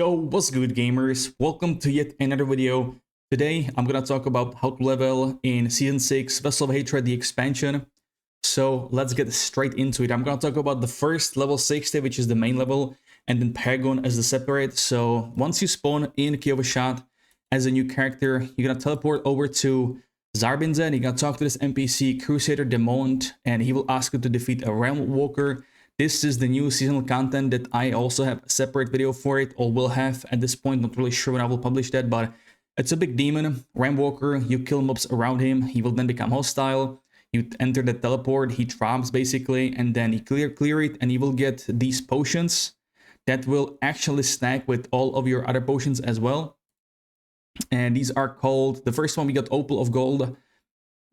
Yo, what's good gamers? Welcome to yet another video. Today I'm gonna talk about how to level in Season 6 Vessel of Hatred, the expansion. So let's get straight into it. I'm gonna talk about the first level 60, which is the main level, and then Paragon as the separate. So once you spawn in Kiyovershad as a new character, you're gonna teleport over to Zarbinzen. You're gonna talk to this NPC, Crusader Demont, and he will ask you to defeat a Realm Walker. This is the new seasonal content that I also have a separate video for it, or will have at this point. Not really sure when I will publish that, but it's a big demon, Realm Walker. You kill mobs around him, he will then become hostile. You enter the teleport, he drops basically, and then you clear it, and you will get these potions that will actually stack with all of your other potions as well. And these are called, the first one we got Opal of Gold,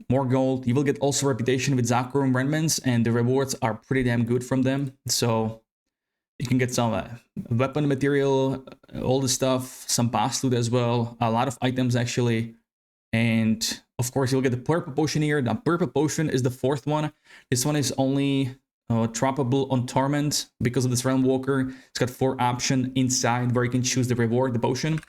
more gold. You will get also reputation with Zakrum remnants, and the rewards are pretty damn good from them. So you can get some weapon material, all the stuff, some pass loot as well, a lot of items actually. And of course you'll get the purple potion here. The purple potion is the fourth one. This one is only droppable on Torment because of this Realm Walker. It's got 4 options inside where you can choose the reward, the potion.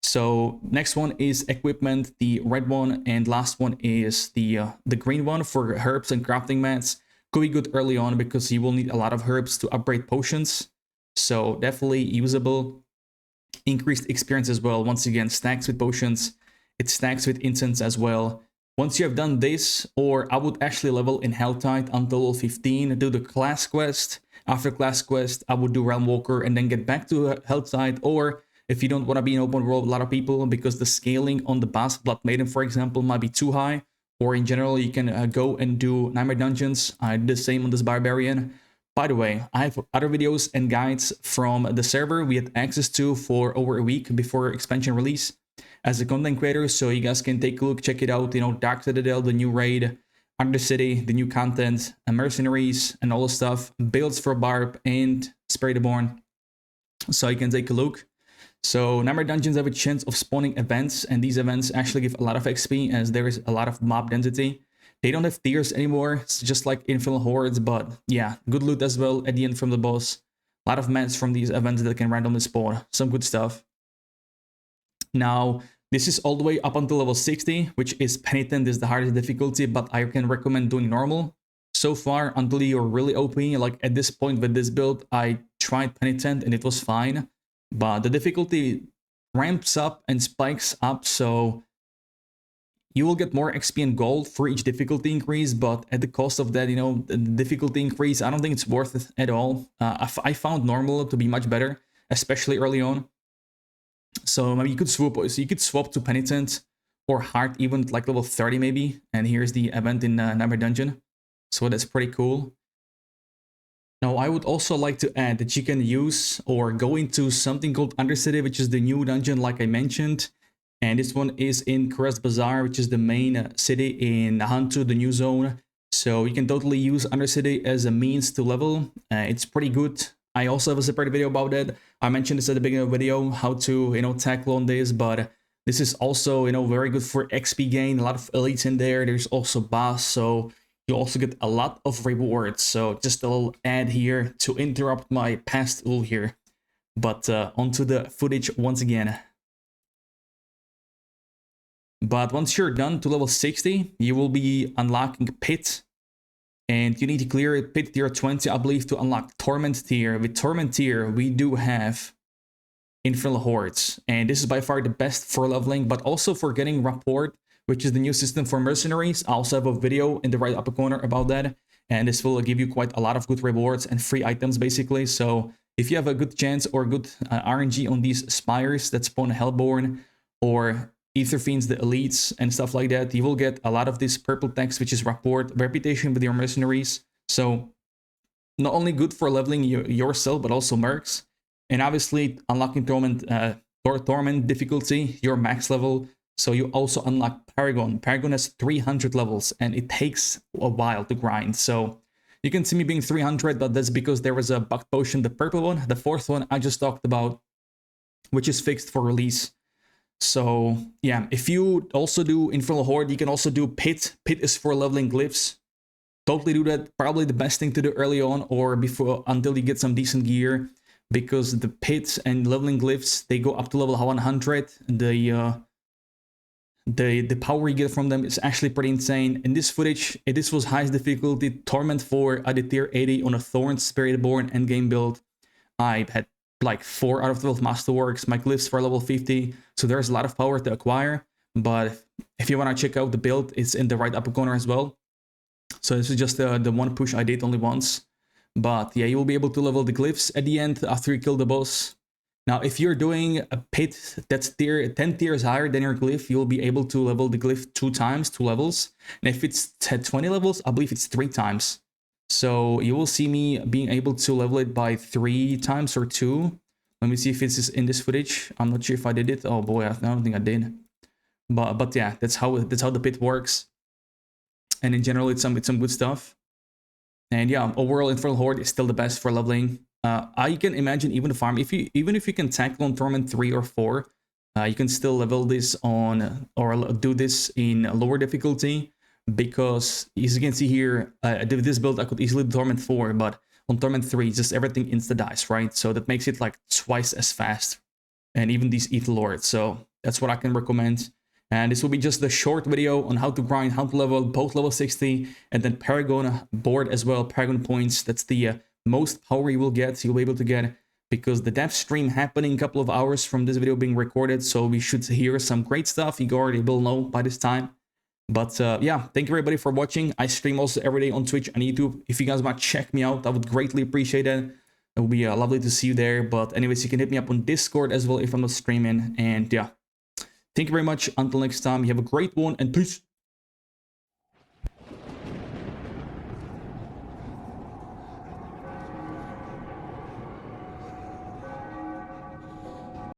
So next one is equipment, the red one, and last one is the green one for herbs and crafting mats. Could be good early on because you will need a lot of herbs to upgrade potions. So definitely usable. Increased experience as well. Once again, stacks with potions. It stacks with incense as well. Once you have done this, or I would actually level in Helltide until level 15, do the class quest. After class quest, I would do Realm Walker and then get back to Helltide, or if you don't want to be in open world, a lot of people, because the scaling on the boss, Blood Maiden, for example, might be too high. Or in general, you can go and do Nightmare Dungeons. I did the same on this Barbarian. By the way, I have other videos and guides from the server we had access to for over a week before expansion release as a content creator. So you guys can take a look, check it out. You know, Dark Citadel, the new raid, Undercity, the new content, and Mercenaries, and all the stuff. Builds for Barb and Spirit Reborn. So you can take a look. So Nightmare Dungeons have a chance of spawning events, and these events actually give a lot of XP as there is a lot of mob density. They don't have tiers anymore, it's just like Infernal Hordes, but yeah, good loot as well at the end from the boss. A lot of mats from these events that can randomly spawn, some good stuff. Now, this is all the way up until level 60, which is Penitent, is the hardest difficulty, but I can recommend doing normal. So far, until you're really OP, like at this point with this build, I tried Penitent and it was fine. But the difficulty ramps up and spikes up, so you will get more XP and gold for each difficulty increase, but at the cost of that, you know, the difficulty increase, I don't think it's worth it at all. I found normal to be much better, especially early on. So maybe you could swap to Penitent or Hard even like level 30 maybe, and here's the event in Nightmare Dungeon. So that's pretty cool. Now, I would also like to add that you can use or go into something called Undercity, which is the new dungeon like I mentioned. And this one is in Crest Bazaar, which is the main city in Hantu, the new zone. So you can totally use Undercity as a means to level. It's pretty good. I also have a separate video about that. I mentioned this at the beginning of the video, how to, you know, tackle on this. But this is also, you know, very good for XP gain. A lot of elites in there. There's also boss, so you also get a lot of rewards. So just a little ad here to interrupt my past ul here. But onto the footage once again. But once you're done to level 60, you will be unlocking Pit. And you need to clear it, Pit tier 20, I believe, to unlock Torment tier. With Torment tier, we do have Infernal Hordes. And this is by far the best for leveling, but also for getting Rapport, which is the new system for Mercenaries. I also have a video in the right upper corner about that. And this will give you quite a lot of good rewards and free items, basically. So if you have a good chance or good RNG on these Spires that spawn Hellborn or Ether Fiends, the elites, and stuff like that, you will get a lot of this purple text, which is Rapport, reputation with your Mercenaries. So not only good for leveling yourself, but also mercs. And obviously unlocking Torment difficulty, your max level. So you also unlock Paragon. Paragon has 300 levels and it takes a while to grind. So you can see me being 300, but that's because there was a bugged potion, the purple one, the fourth one I just talked about, which is fixed for release. So yeah, if you also do Infernal Horde, you can also do Pit. Pit is for leveling glyphs. Totally do that. Probably the best thing to do early on or before, until you get some decent gear. because the pits and leveling glyphs, they go up to level 100. The power you get from them is actually pretty insane. In this footage, this was highest difficulty, Torment 4 at the tier 80 on a Thorn Spiritborn endgame build. I had like 4 out of 12 Masterworks, my glyphs for level 50, so there's a lot of power to acquire. But if you want to check out the build, it's in the right upper corner as well. So this is just the one push I did only once. But yeah, you'll be able to level the glyphs at the end after you kill the boss. Now, if you're doing a pit that's 10 tiers higher than your glyph, you'll be able to level the glyph 2 times, 2 levels. And if it's 20 levels, I believe it's 3 times. So you will see me being able to level it by 3 times or 2. Let me see if it's in this footage. I'm not sure if I did it. Oh boy, I don't think I did. But yeah, that's how the pit works. And in general, it's some good stuff. And yeah, overall, Infernal Horde is still the best for leveling. I can imagine even the farm, even if you can tackle on Torment 3 or 4, you can still level this on, or do this in lower difficulty, because as you can see here, this build I could easily do Torment 4, but on Torment 3, just everything insta-dies, right? So that makes it like twice as fast, and even these Ether Lords. So that's what I can recommend. And this will be just the short video on how to grind, how to level both level 60 and then Paragon board as well, Paragon points. That's the most power you will get, you'll be able to get, because the depth stream happening a couple of hours from this video being recorded. So we should hear some great stuff. You already will know by this time. But yeah, thank you everybody for watching. I stream also every day on Twitch and YouTube. If you guys want to check me out, I would greatly appreciate it. It would be lovely to see you there. But anyways, you can hit me up on Discord as well if I'm not streaming. And yeah. Thank you very much. Until next time, you have a great one and peace.